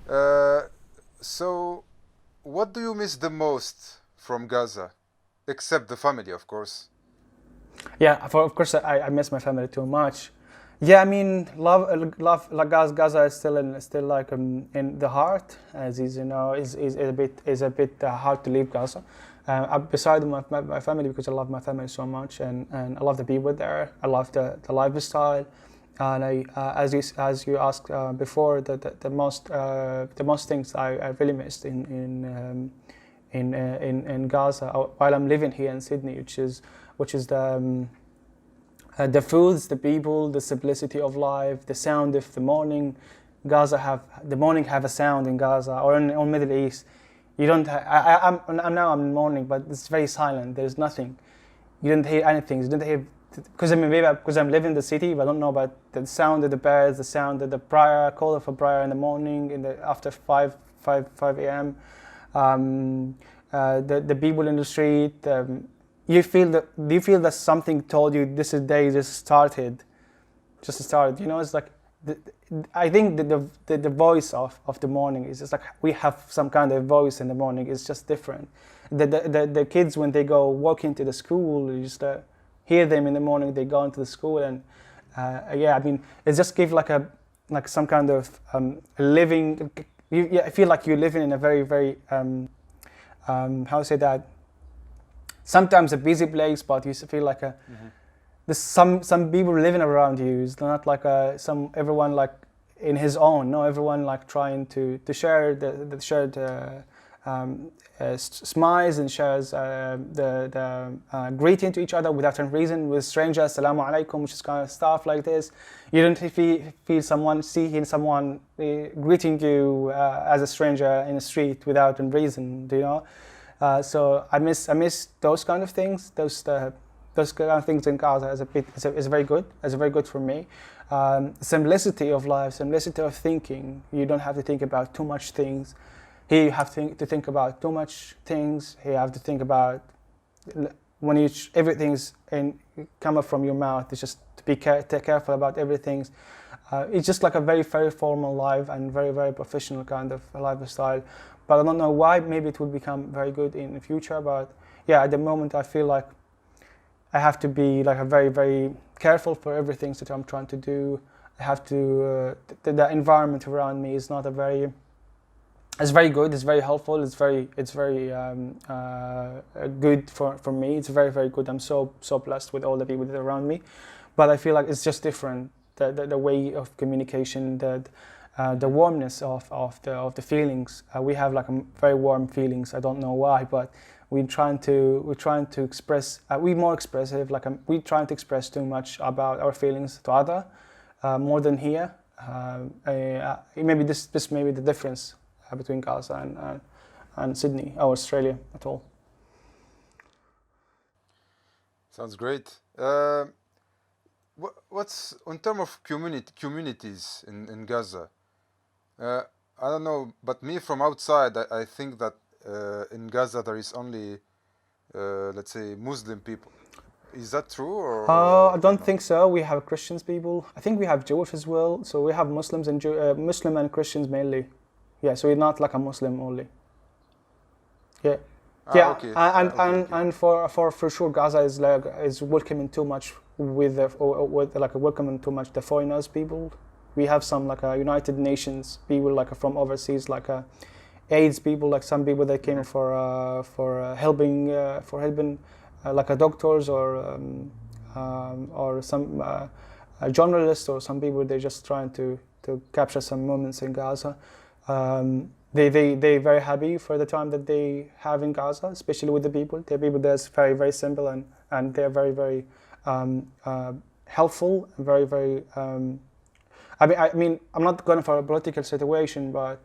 Uh, so, what do you miss the most from Gaza, except the family, of course? Yeah, of course, I miss my family too much. Yeah, I mean, love, like Gaza is still like in the heart, as is, is a bit hard to leave Gaza. Beside my family, because I love my family so much, and I love the people there. I love the lifestyle, and as you asked before, the most things I really missed in Gaza while I'm living here in Sydney, which is the foods, the people, the simplicity of life, the sound of the morning. The morning have a sound in Gaza or in Middle East. You don't. I'm in morning, but it's very silent. There's nothing. You don't hear anything. You don't hear because because I'm living in the city, but I don't know about the sound of the birds, the sound of the prayer, call of a prayer in the morning, after 5 a.m. The people in the street. Do you feel that something told you this is day just started? It's like I think that the voice of the morning is just like we have some kind of voice in the morning. It's just different. The kids when they go walk into the school, you just hear them in the morning. They go into the school and yeah, I mean it just gives like some kind of living. I feel like you're living in a very very how to say that. Sometimes a busy place, but you feel like there's some people living around you. It's not like everyone like in his own. No, everyone like trying to share the shared smiles and shares the greeting to each other without any reason with strangers. Assalamu alaikum, which is kind of stuff like this. You don't feel seeing someone greeting you as a stranger in the street without any reason. So I miss those kind of things. Those kind of things in Gaza is very good for me. Simplicity of life, simplicity of thinking. You don't have to think about too much things. Here you have to think about too much things. Here you have to think about when everything's come up from your mouth. It's just to be take careful about everything. It's just like a very very formal life and very very professional kind of lifestyle. But I don't know why. Maybe it will become very good in the future. But yeah, at the moment I feel like I have to be like a very very careful for everything that I'm trying to do. I have to the environment around me is not a very. It's very good. It's very helpful. It's very good for me. It's very very good. I'm so blessed with all the people that are around me. But I feel like it's just different. The way of communication, the warmness of the feelings. We have like a very warm feelings. I don't know why, but we're trying to express. We're more expressive. We're trying to express too much about our feelings to other, more than here. Maybe this may be the difference between Gaza and Sydney or Australia at all. Sounds great. What's in terms of communities in Gaza? I don't know, but me from outside, I think that in Gaza there is only, let's say, Muslim people. Is that true I or don't not? think so. We have Christians people. I think we have Jewish as well. So we have Muslims and Muslim and Christians mainly. Yeah, so we're not like a Muslim only. Yeah, Ah, yeah, okay, okay. and for sure, Gaza is welcoming too much with like welcoming too much the foreigners people. We have some like United Nations people like from overseas like AIDS people, like some people that came Mhm. for helping like doctors or some journalists or some people. They're just trying to capture some moments in Gaza. They very happy for the time that they have in Gaza, especially with the people. The people there's very very simple and they're very very helpful and very very. I mean, I'm not going for a political situation, but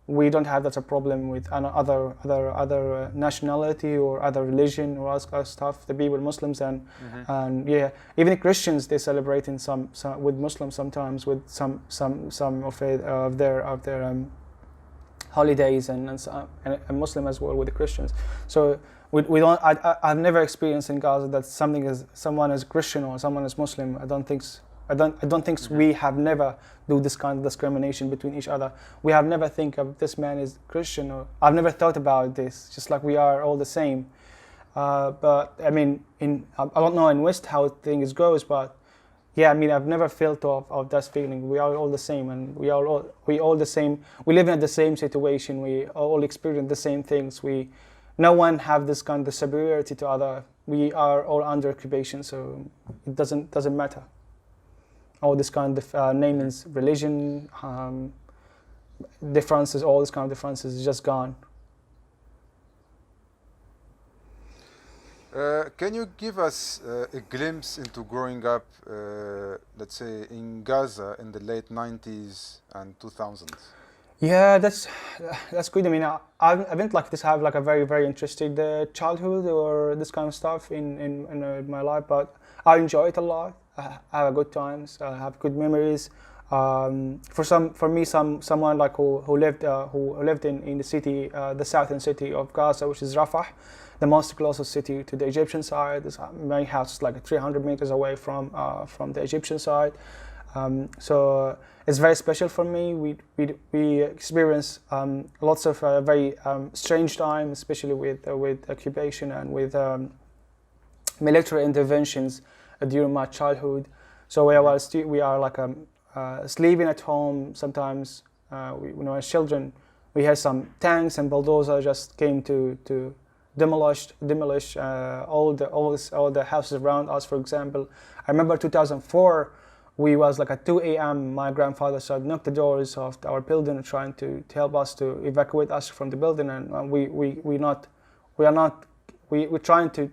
we don't have that a problem with other nationality or other religion or other stuff. The people Muslims Mhm. and yeah, even Christians they celebrate in some with Muslims sometimes with some of their holidays and Muslim as well with the Christians. So we don't. I've never experienced in Gaza that someone is Christian or someone is Muslim. I don't think. I don't think we have never do this kind of discrimination between each other. We have never think of this man is Christian, or I've never thought about this. Just like we are all the same. But I mean, I don't know in West how things goes, but yeah, I mean, I've never felt of that feeling. We are all the same, and we all the same. We live in the same situation. We all experience the same things. No one have this kind of superiority to other. We are all under occupation, so it doesn't matter. All this kind of namings, religion, differences, all this kind of differences is just gone. Can you give us a glimpse into growing up, let's say, in Gaza in the late 90s and 2000s? Yeah, that's good. I mean, I didn't like this have like a very very interesting childhood or this kind of stuff in my life, but I enjoy it a lot. I have good times. I have good memories. For me, someone like who lived in the city, the southern city of Gaza, which is Rafah, the most closest city to the Egyptian side. My house is like 300 meters away from the Egyptian side. So it's very special for me. We experience lots of very strange times, especially with occupation and with military interventions during my childhood. So we are like sleeping at home. Sometimes when we were children, we had some tanks and bulldozers just came to demolish all the houses around us. For example, I remember 2004. We was like at 2 a.m. My grandfather started knock the doors of our building, trying to help us to evacuate us from the building, and we're trying to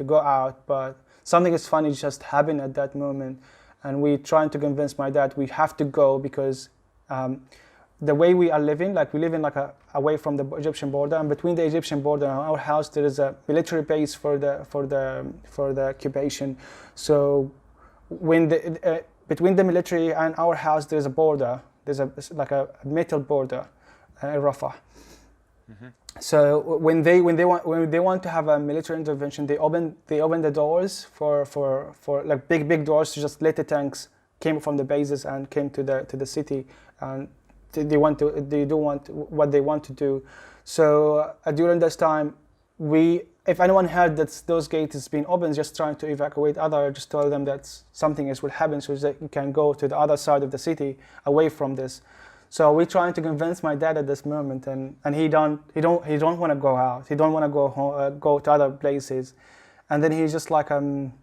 go out, but something is funny just happened at that moment, and we trying to convince my dad we have to go because the way we are living, like we live in like away from the Egyptian border, and between the Egyptian border and our house there is a military base for the occupation. So when between the military and our house there's a border, there's like a metal border in Rafah. Mm-hmm. So when they want to have a military intervention, they open the doors for like big doors to just let the tanks came from the bases and came to the city, and they do want what they want to do. So during this time, if anyone heard that those gates has been opened, just trying to evacuate other, just tell them that something else will happen so that you can go to the other side of the city away from this. So we're trying to convince my dad at this moment, and he don't want to go out. He don't want to go home, go to other places, and then he's just like I'm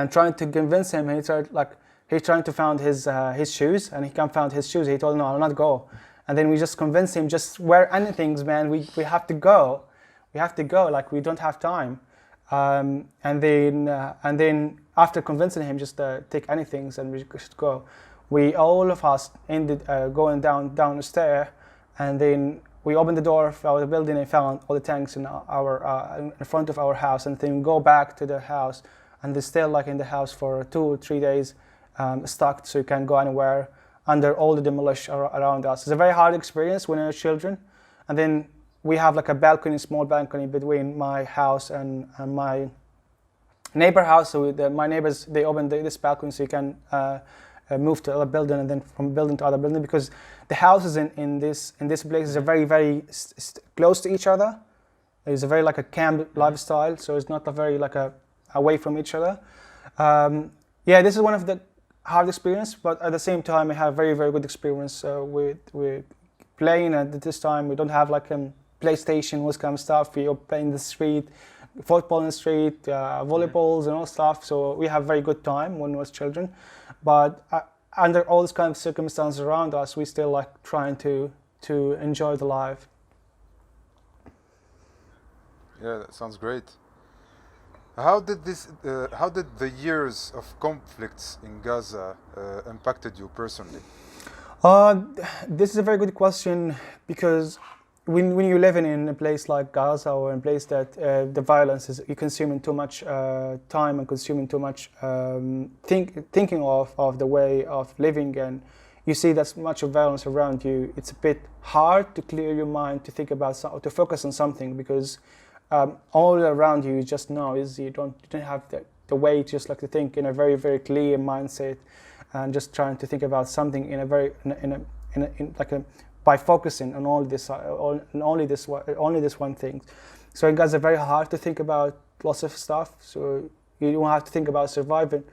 trying to convince him. He's trying to find his shoes, and he can't find his shoes. He told no, I'll not go, and then we just convince him just wear anything, man. We have to go. We have to go. Like we don't have time, and then after convincing him, just take anything and we should go. All of us ended going down the stair, and then we opened the door of our building and found all the tanks in front of our house, and then go back to the house, and they're still like in the house for 2 or 3 days, stuck, so you can't go anywhere under all the demolition around us. It's a very hard experience when you're children, and then we have like a small balcony between my house and my neighbor house. So my neighbors, they opened this balcony so you can move to other building, and then from building to other building, because the houses in this place are very very close to each other. It's a very like a camp lifestyle, so it's not a very like away from each other. Yeah, this is one of the hard experience, but at the same time I have very very good experience with playing. At this time we don't have like PlayStation, all this kind of stuff. We play in the street, football in the street, volleyballs and all stuff. So we have very good time when we was children. But under all this kind of circumstances around us, we still like trying to enjoy the life. Yeah, that sounds great. How did the years of conflicts in Gaza impacted you personally? This is a very good question, because when you're living in a place like Gaza, or in a place that the violence is consuming too much time and consuming too much thinking of the way of living, and you see that much of violence around you, it's a bit hard to clear your mind to think about to focus on something, because all around you is just noise. You don't have the way just like to think in a very, very clear mindset, and just trying to think about something in a very by focusing on only this one thing. So in Gaza, very hard to think about lots of stuff. So you don't have to think about surviving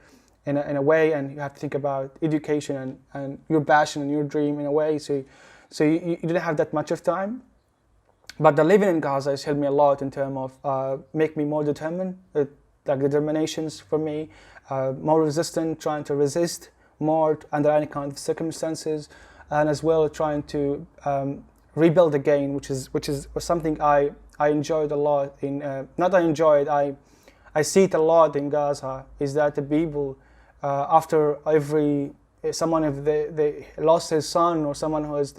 in a way, and you have to think about education and your passion and your dream in a way. So you didn't have that much of time. But the living in Gaza has helped me a lot in terms of make me more determined, like determinations for me, more resistant, trying to resist more under any kind of circumstances, and as well trying to rebuild again, which is something I enjoyed a lot. I see it a lot in Gaza, is that the people after someone, if they lost his son, or someone who has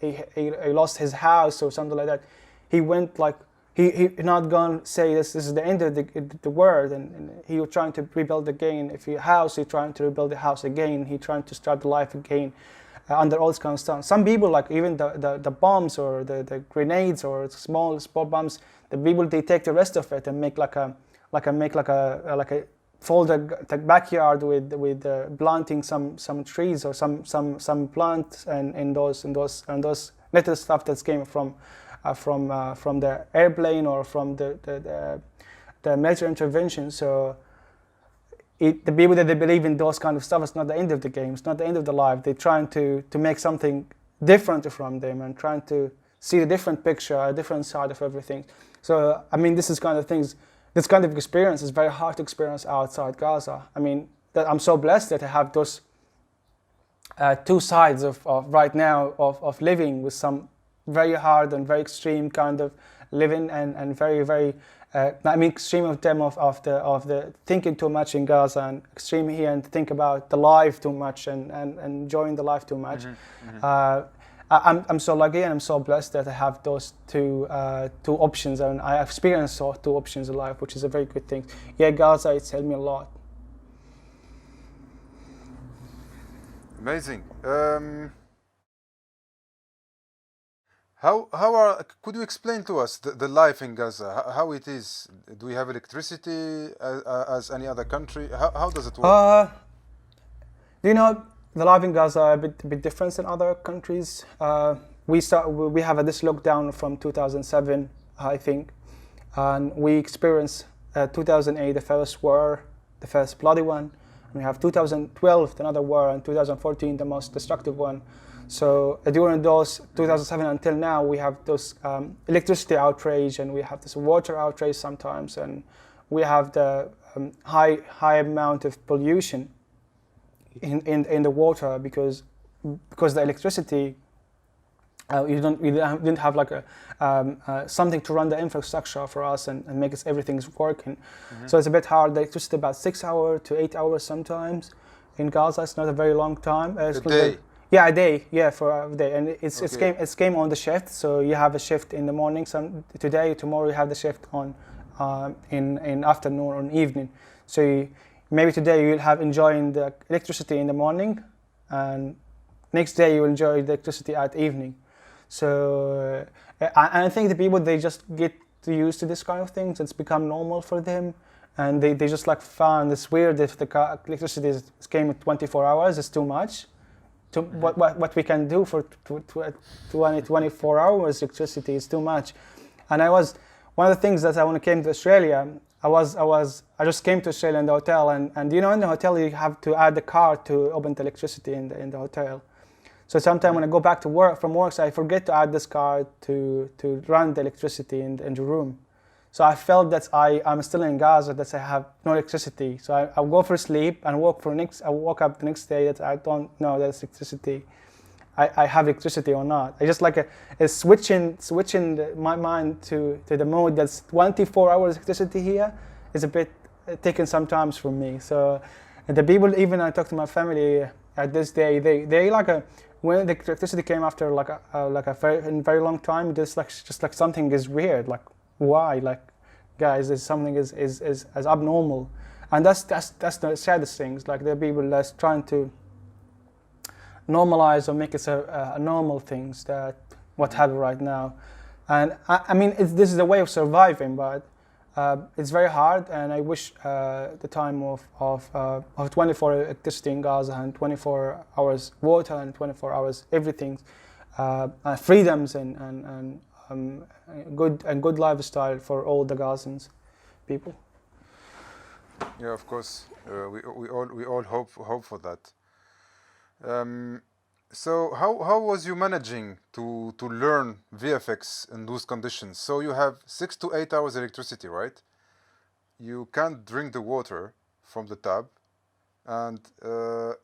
he lost his house or something like that, he went like he not gonna say this is the end of the world, and he was trying to rebuild again. If he house, he trying to rebuild the house again. He trying to start the life again under all this kind of stuff. Some people, like even the bombs or the grenades or small bombs, the people, they take the rest of it and make like a fold the backyard with planting some trees or some plants and those little stuff that came from the airplane or from the military intervention. So the people that they believe in those kind of stuff, it's not the end of the game, it's not the end of the life. They're trying to make something different from them and trying to see a different picture, a different side of everything. So I mean, this kind of experience is very hard to experience outside Gaza. I mean, that I'm so blessed that I have those two sides of right now of living, with some very hard and very extreme kind of living, and very, very extreme of them of the thinking too much in Gaza, and extreme here and think about the life too much and enjoying the life too much. I'm so lucky and I'm so blessed that I have those two options, and I experienced two options in life, which is a very good thing. Yeah, Gaza, it's helped me a lot. Amazing. Could you explain to us the life in Gaza? How it is? Do we have electricity as any other country? How does it work? The life in Gaza a bit different than other countries. We have this lockdown from 2007, I think, and we experienced 2008 the first war, the first bloody one. And we have 2012 another war, and 2014 the most destructive one. So during those 2007 until now, we have those electricity outrage, and we have this water outrage sometimes, and we have the high amount of pollution in the water because the electricity we didn't have like something to run the infrastructure for us and make everything's working. So it's a bit hard. The electricity about 6 hours to 8 hours sometimes in Gaza. It's not a very long time. A day. Yeah, a day. Yeah, for a day, and it came on the shift. So you have a shift in the morning. Tomorrow you have the shift on in afternoon or in evening. So maybe today you'll have enjoying the electricity in the morning, and next day you will enjoy the electricity at evening. So I think the people, they just get used to this kind of things. It's become normal for them, and they just like found it's weird if the electricity came at 24 hours. It's too much. What we can do for 24 hours electricity is too much. And one of the things that when I came to Australia, I just came to Australia in the hotel, and in the hotel you have to add the card to open the electricity in the hotel. So sometimes when I go back to from work, so I forget to add this card to run the electricity in the room. So I felt that I'm still in Gaza, that I have no electricity. So I'll go for sleep and I woke up the next day that I don't know there's electricity. I have electricity or not. I just like switching my mind to the mode that's 24 hours electricity here is a bit taken sometimes from me. So the people, even I talk to my family at this day, they like when the electricity came after a very long time, just like something is weird. Like why? Like guys, there's something is abnormal, and that's the saddest things. Like there are people that's trying to normalize or make it a normal things that what happened right now. And I mean this is a way of surviving, but It's very hard, and I wish the time of 24 electricity in Gaza and 24 hours water and 24 hours everything, freedoms and good lifestyle for all the Gazans people. Yeah, of course. We all hope for that. So how was you managing to learn VFX in those conditions? So you have 6 to 8 hours electricity, right? You can't drink the water from the tap, and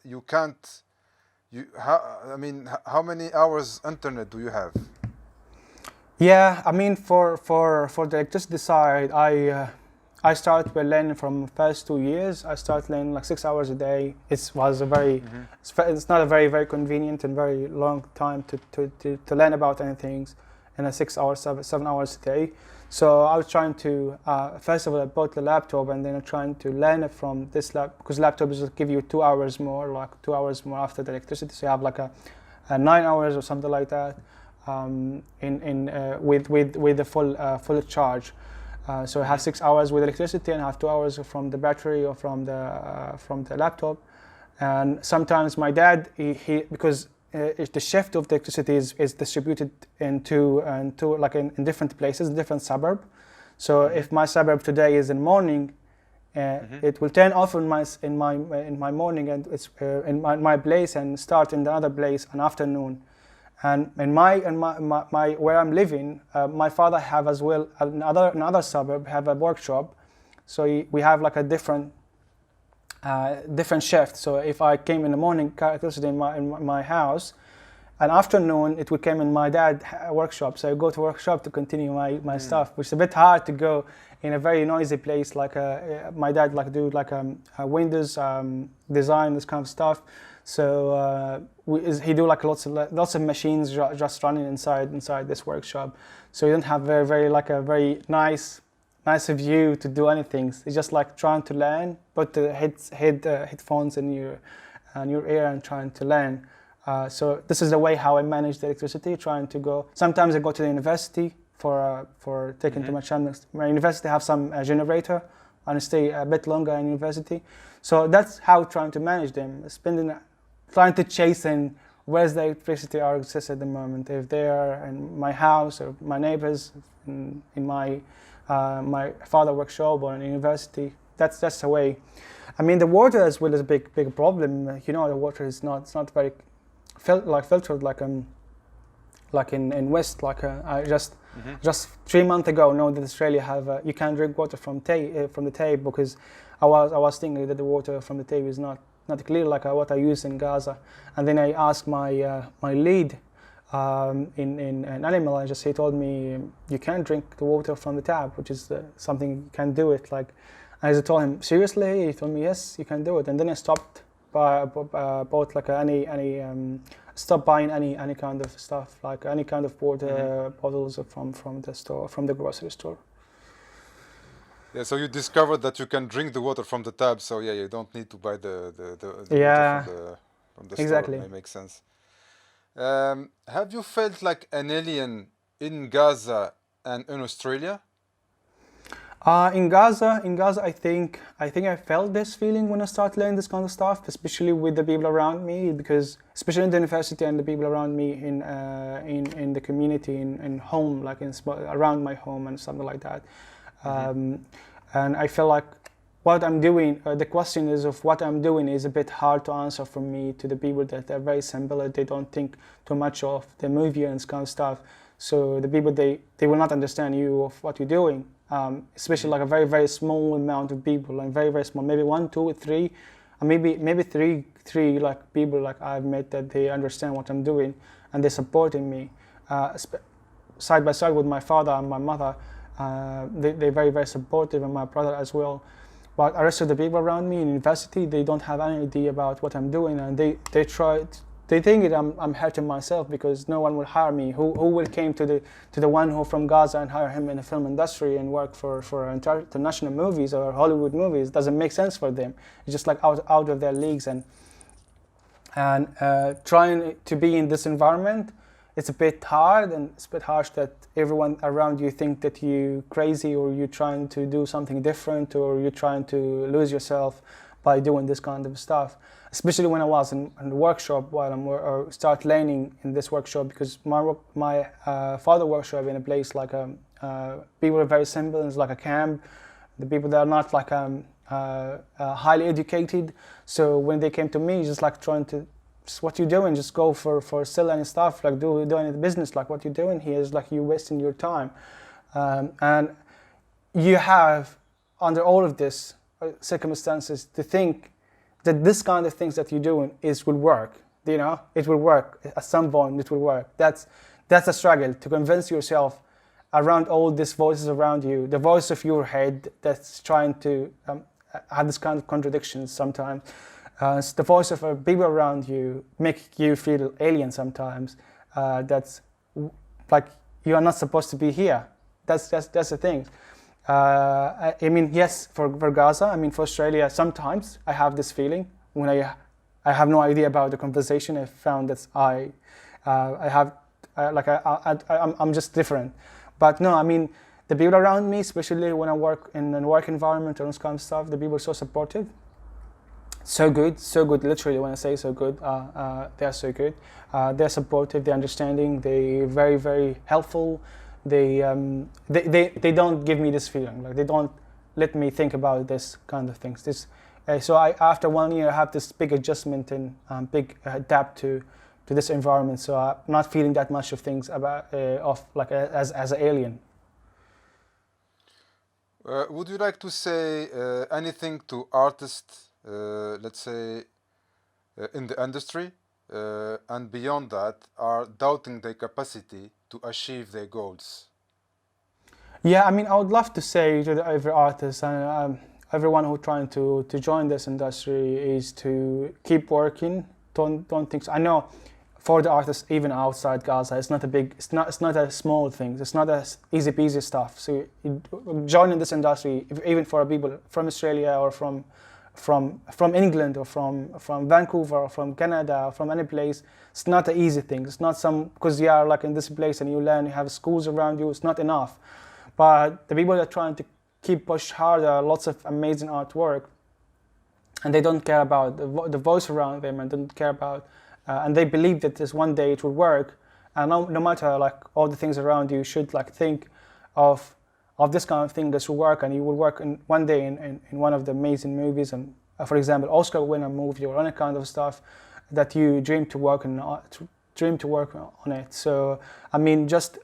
you can't. How many hours internet do you have? Yeah, I mean, for the electricity side, I started by learning from first 2 years. I started learning like 6 hours a day. It was a very, it's not a very convenient and very long time to learn about anything in a 6 hours, 7 hours a day. So I was trying to, first of all, I bought the laptop, and then I'm trying to learn it from this because laptops will give you 2 hours more, like 2 hours more after the electricity. So you have like a 9 hours or something like that with the full charge. So I have 6 hours with electricity, and I have 2 hours from the battery or from the laptop. And sometimes my dad, he because the shift of the electricity is distributed into like in different places, different suburb. So if my suburb today is in morning, it will turn off in my morning, and it's in my place, and start in the other place in afternoon. And in my where I'm living, my father have as well another suburb have a workshop, so we have like a different shift. So if I came in the morning, electricity in my house, and afternoon it would come in my dad's workshop. So I go to workshop to continue my stuff, which is a bit hard to go in a very noisy place. Like my dad like do like a Windows design, this kind of stuff. So he do like lots of machines just running inside this workshop. So you don't have very nice view to do anything. It's just like trying to learn, put the headphones in your ear and trying to learn. So this is the way how I manage the electricity. Trying to go. Sometimes I go to the university for taking to my channel. My university have some generator, and I stay a bit longer in university. So that's how trying to manage them. Trying to chase in where's the electricity are exists at the moment. If they are in my house or my neighbors, in my father workshop or in university. That's the way. I mean, the water as well is a big problem. You know, the water is not very filtered like in West. I just 3 months ago know that Australia have you can't drink water from the tap, because I was thinking that the water from the tap is not clear like what I use in Gaza. And then I asked my lead in animal. He told me you can't drink the water from the tap, which is something you can do it. Like, and I told him seriously. He told me yes, you can do it. And then I stopped bought like stopped buying any kind of stuff, like any kind of water bottles from the store, from the grocery store. Yeah, so you discovered that you can drink the water from the tap, so yeah, you don't need to buy the Yeah, water from the exactly. store. It makes sense. Have you felt like an alien in Gaza and in Australia? In Gaza, I think I felt this feeling when I started learning this kind of stuff, especially with the people around me, because especially in the university and the people around me in the community, in home, like around my home and something like that. And I feel like what I'm doing, the question is of what I'm doing is a bit hard to answer for me to the people that they're very simple, they don't think too much of the movie and this kind of stuff. So the people, they will not understand you of what you're doing, especially like a very small amount of people, and very small, maybe 1, 2, 3, or maybe three like people like I've met that they understand what I'm doing and they're supporting me, side by side with my father and my mother. They're very supportive, and my brother as well. But the rest of the people around me in university, they don't have any idea about what I'm doing, and they think that I'm hurting myself because no one will hire me. Who will came to the one who from Gaza and hire him in the film industry and work for international movies or Hollywood movies? It doesn't make sense for them. It's just like out of their leagues, and trying to be in this environment it's a bit hard and it's a bit harsh that everyone around you think that you crazy or you're trying to do something different or you're trying to lose yourself by doing this kind of stuff. Especially when I was in the workshop while I start learning in this workshop, because my father workshop in a place like people are very simple. It's like a camp. The people that are not like highly educated. So when they came to me, just like trying to, just what you doing? Just go for selling stuff, like doing the business. Like what you doing here is like you wasting your time, and you have under all of this circumstances to think that this kind of things that you're doing will work. You know, it will work at some point. It will work. That's a struggle to convince yourself around all these voices around you, the voice of your head that's trying to have this kind of contradictions sometimes. The voice of people around you make you feel alien sometimes. That's like you are not supposed to be here. That's the thing. I mean, yes, for Gaza, I mean, for Australia, sometimes I have this feeling when I have no idea about the conversation. I found that I'm just different. But no, I mean, the people around me, especially when I work in a work environment and this kind of stuff, the people are so supportive. So good, literally when I say so good, they're so good. They're supportive, they're understanding, they're very, very helpful. They don't give me this feeling, like they don't let me think about this kind of things. So after 1 year I have this big adjustment and big adapt to this environment, so I'm not feeling that much of things about as an alien. Would you like to say anything to artists, let's say, in the industry, and beyond that, are doubting their capacity to achieve their goals? Yeah, I mean, I would love to say to every artist and everyone who's trying to join this industry is to keep working. Don't think so. I know for the artists even outside Gaza, it's not a small thing. It's not as easy peasy stuff. So joining this industry, even for people from Australia or from England or from Vancouver or from Canada or from any place, it's not an easy thing. It's not because you are like in this place and you learn, you have schools around you, it's not enough. But the people that are trying to keep push harder, lots of amazing artwork, and they don't care about the voice around them and don't care about, and they believe that this one day it will work, and no matter like all the things around you, should like think of this kind of thing that will work, and you will work in one day in one of the amazing movies, and for example, Oscar winner movie or any kind of stuff that you dream to work on it. So I mean, just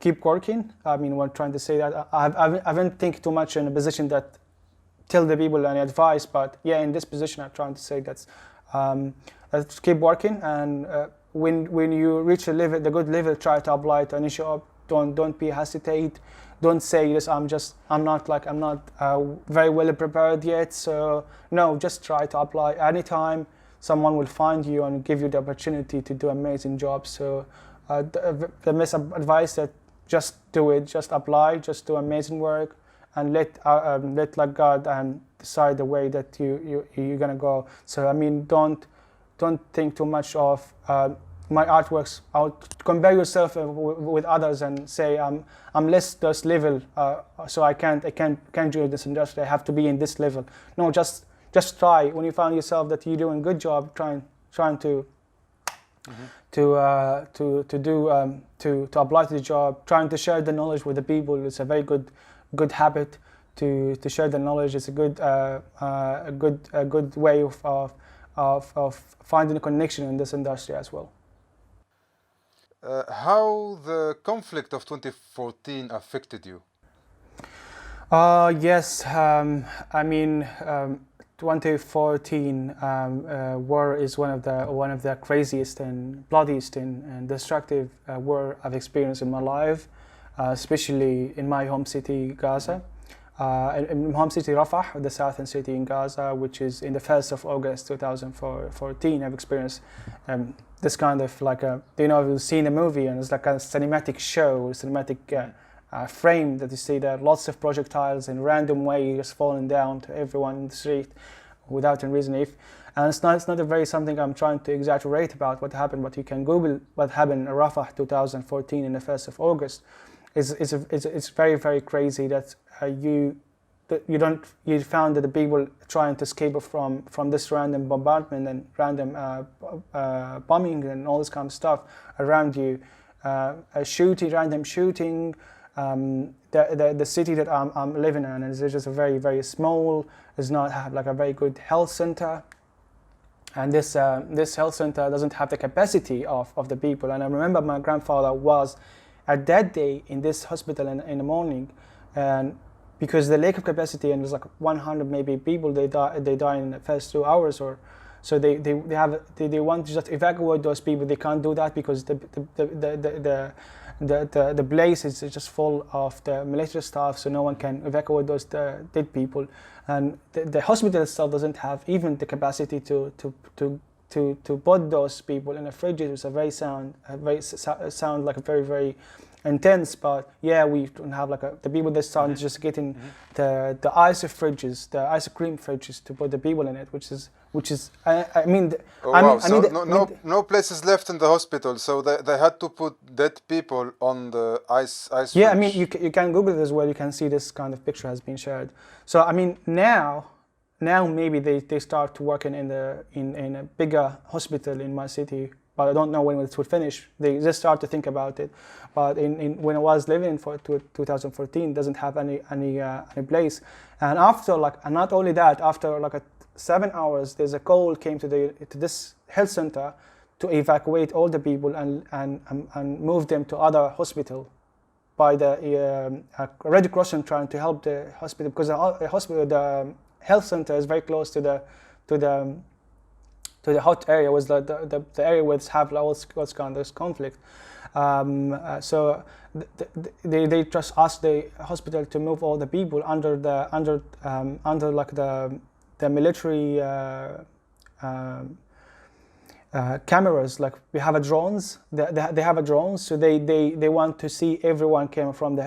keep working. I mean, we're trying to say that I haven't think too much in a position that tell the people any advice, but yeah, in this position, I'm trying to say that's keep working, and when you reach the good level, try to apply to any job. Don't be hesitate. Don't say this. I'm not very well prepared yet. So no, just try to apply anytime. Someone will find you and give you the opportunity to do amazing jobs. So the best advice that just do it, just apply, just do amazing work, and let like God and decide the way that you're gonna go. So I mean, don't think too much of my artworks. Compare yourself with others and say I'm less this level, so I can't join this industry. I have to be in this level. No, just try. When you find yourself that you're doing a good job, trying to apply to the job, trying to share the knowledge with the people. It's a very good habit to share the knowledge. It's a good way of finding a connection in this industry as well. How the conflict of 2014 affected you? Yes, I mean, 2014 war is one of the craziest and bloodiest and destructive war I've experienced in my life, especially in my home city, Gaza. In home city Rafah, the southern city in Gaza, which is in the 1st of August 2014, I've experienced this kind of like you've seen a movie and it's like a cinematic show, cinematic frame that you see there, lots of projectiles in random way just falling down to everyone in the street without a reason. And it's not a very something I'm trying to exaggerate about what happened, but you can Google what happened in Rafah 2014 in the 1st of August. It's very, very crazy that you found that the people trying to escape from this random bombardment and random bombing and all this kind of stuff around you, random shooting. The city that I'm living in is just a very, very small. Does not have like a very good health center, and this health center doesn't have the capacity of the people. And I remember my grandfather was at that day in this hospital in the morning, and because the lack of capacity, and there's like 100 maybe people, they die in the first 2 hours, or so they want to just evacuate those people. They can't do that because the place is just full of the military staff, so no one can evacuate those dead people, and the hospital itself doesn't have even the capacity to put those people in a fridge. It's a very sound like a very, very intense, but yeah, we don't have like the people that start just getting the ice fridges, the ice cream fridges to put the people in it, which is I mean. No places left in the hospital, so they had to put dead people on the ice fridge. Yeah, I mean you can Google it as well. You can see this kind of picture has been shared. So I mean now maybe they start working in a bigger hospital in my city. But I don't know when it will finish. They just start to think about it. But when I was living in 2014, doesn't have any place. And after and not only that, after 7 hours, there's a call came to this health center to evacuate all the people and move them to other hospital by the Red Cross trying to help the hospital, because the health center is very close to the hot area, was the area where have what's kind of this conflict. So they just asked the hospital to move all the people under the military cameras. Like we have a drones. They have a drones, so they want to see everyone came out from the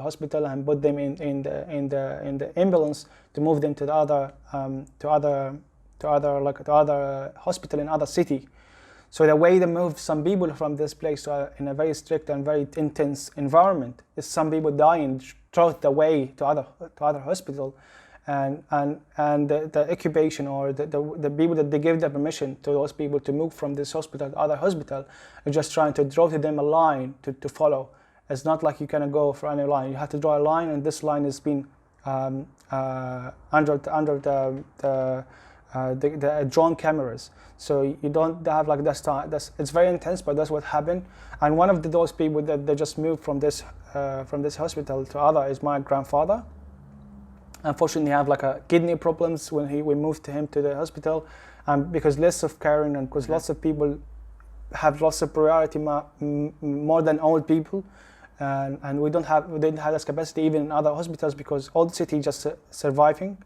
hospital and put them in the ambulance to move them to the other hospital in other city. So the way they move some people from this place in a very strict and very intense environment is some people dying throughout the way to other hospital, and the occupation or the people that they give the permission to those people to move from this hospital to other hospital are just trying to draw to them a line to follow. It's not like you can go for any line. You have to draw a line, and this line has been under the drone cameras, so you don't have like this time. It's very intense, but that's what happened. And one of those people that they just moved from this hospital to other is my grandfather. Unfortunately, he have like a kidney problems when we moved him to the hospital, because less of caring and because lots of people have lots of priority more than old people. And we didn't have this capacity even in other hospitals, because all the city just striving.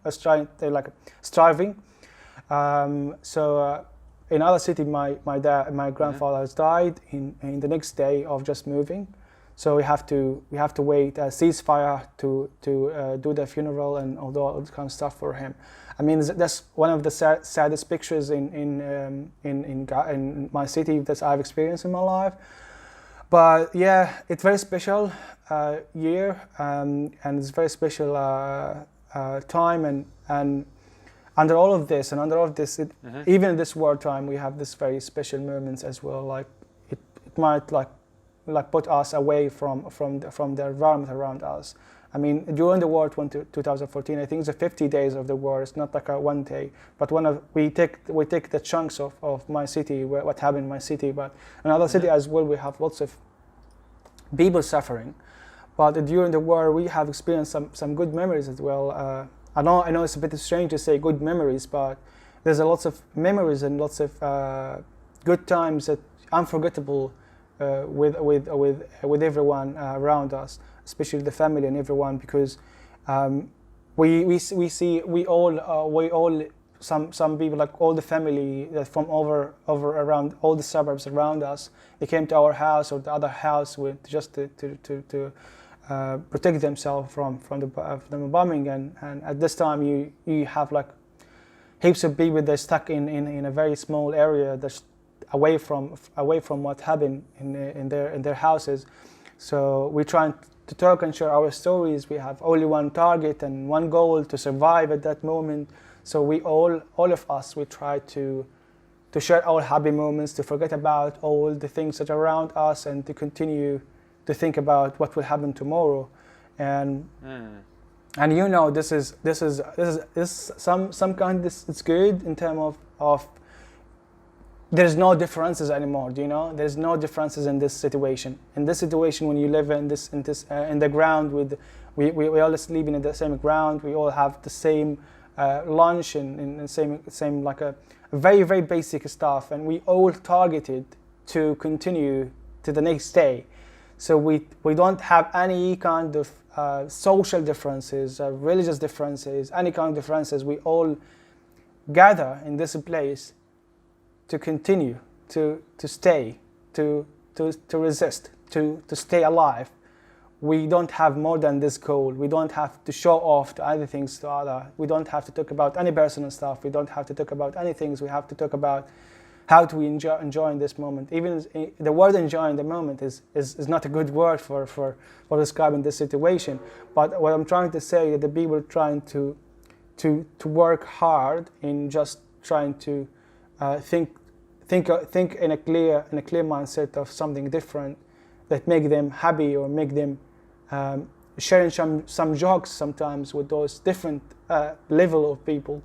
So in other city, my grandfather has died in the next day of just moving. So we have to wait a ceasefire to do the funeral and all this kind of stuff for him. I mean, that's one of the saddest pictures in my city that I've experienced in my life. But yeah, it's very special year, and it's very special time, and under all of this, even in this war time, we have this very special moments as well. Like it might like put us away from the environment around us. I mean, during the war 2014, I think it's the 50 days of the war. It's not like a one day, but we take the chunks of my city, what happened in my city, but another city as well. We have lots of people suffering, but during the war we have experienced some good memories as well. I know it's a bit strange to say good memories, but there's a lots of memories and lots of good times that unforgettable with everyone around us, especially the family and everyone, because we all some people, like all the family that from over around all the suburbs around us, they came to our house or the other house with just to protect themselves from the bombing, and at this time you have like heaps of people they're stuck in a very small area that's away from what happened in their houses. So we try to talk and share our stories. We have only one target and one goal, to survive at that moment. So we all of us, we try to share our happy moments, to forget about all the things that are around us, and to continue to think about what will happen tomorrow. And you know, this is some kind. It's good in terms of there's no differences anymore. Do you know? There's no differences in this situation. In this situation, when you live in the ground with, we all sleep in the same ground. We all have the same lunch and the same like a very, very basic stuff, and we all targeted to continue to the next day. So we don't have any kind of social differences, religious differences, any kind of differences. We all gather in this place to continue, to stay, to resist, to stay alive. We don't have more than this goal. We don't have to show off to other things to other. We don't have to talk about any personal stuff. We don't have to talk about any things. We have to talk about how do we enjoy in this moment. Even the word enjoy in the moment is not a good word for describing this situation. But what I'm trying to say is that the people are trying to work hard in just trying to think in a clear mindset of something different that make them happy, or make them sharing some jokes sometimes with those different level of people.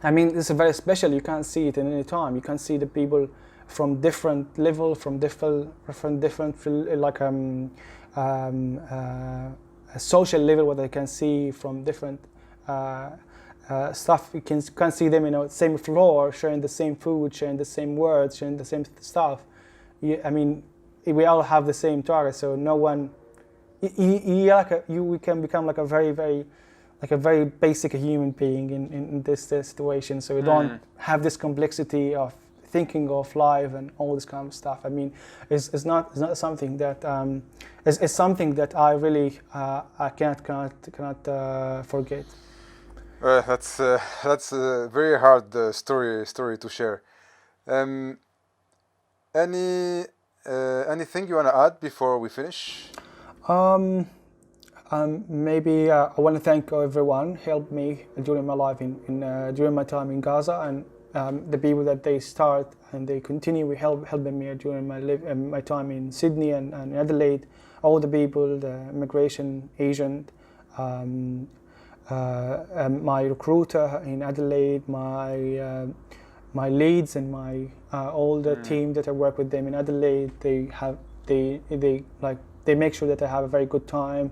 I mean, it's very special. You can't see it in any time. You can see the people from different level, from different like a social level, where they can see from different stuff. You can see them, you know, same floor, sharing the same food, sharing the same words, sharing the same stuff. I mean, we all have the same target, so no one. We can become like a very basic human being in this situation. So we don't have this complexity of thinking of life and all this kind of stuff. I mean, it's not something that it's something that I really I cannot forget. That's a very hard story to share. Anything you want to add before we finish? Maybe I want to thank everyone helped me during my life during my time in Gaza, and the people that they start and they continue helping me during my time in Sydney and Adelaide. All the people, the immigration agent, my recruiter in Adelaide, my leads and my all the team that I work with them in Adelaide. They make sure that I have a very good time.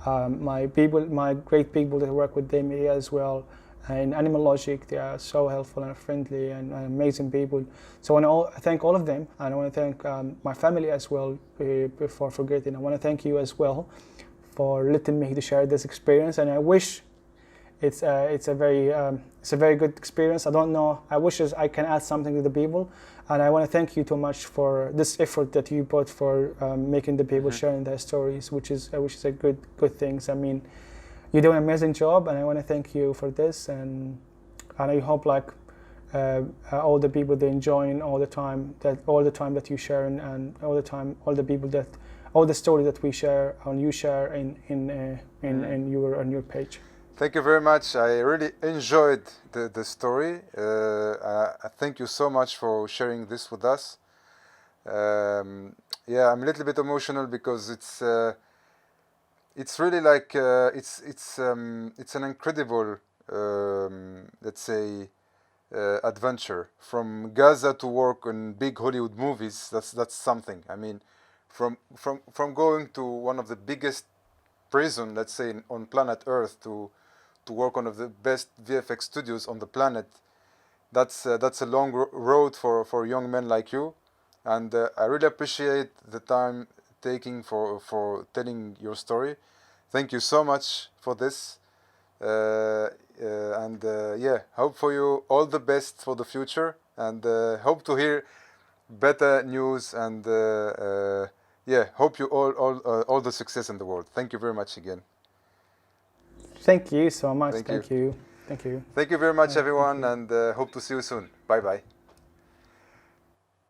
My great people that work with them here as well. In Animal Logic, they are so helpful and friendly and amazing people. So I want to thank all of them, and I want to thank my family as well. Before forgetting, I want to thank you as well for letting me to share this experience. And I wish it's a very good experience. I don't know. I wish I can add something to the people, and I want to thank you too much for this effort that you put for making the people sharing their stories, which is a good thing. I mean, you do an amazing job, and I want to thank you for this. And I hope all the people they enjoying all the time that you share, and all the stories that we share and you share in your page. Thank you very much. I really enjoyed the story. I thank you so much for sharing this with us. Yeah, I'm a little bit emotional because it's really like it's an incredible let's say adventure from Gaza to work on big Hollywood movies. That's something. I mean, from going to one of the biggest prison, let's say, on planet Earth to work on one of the best VFX studios on the planet. That's a long road for young men like you, and I really appreciate the time taking for telling your story. Thank you so much for this, and yeah, hope for you all the best for the future, and hope to hear better news, and yeah, hope you all the success in the world. Thank you very much again. Thank you so much. Thank Thank you. Thank you. Thank you very much, everyone, and hope to see you soon. Bye bye.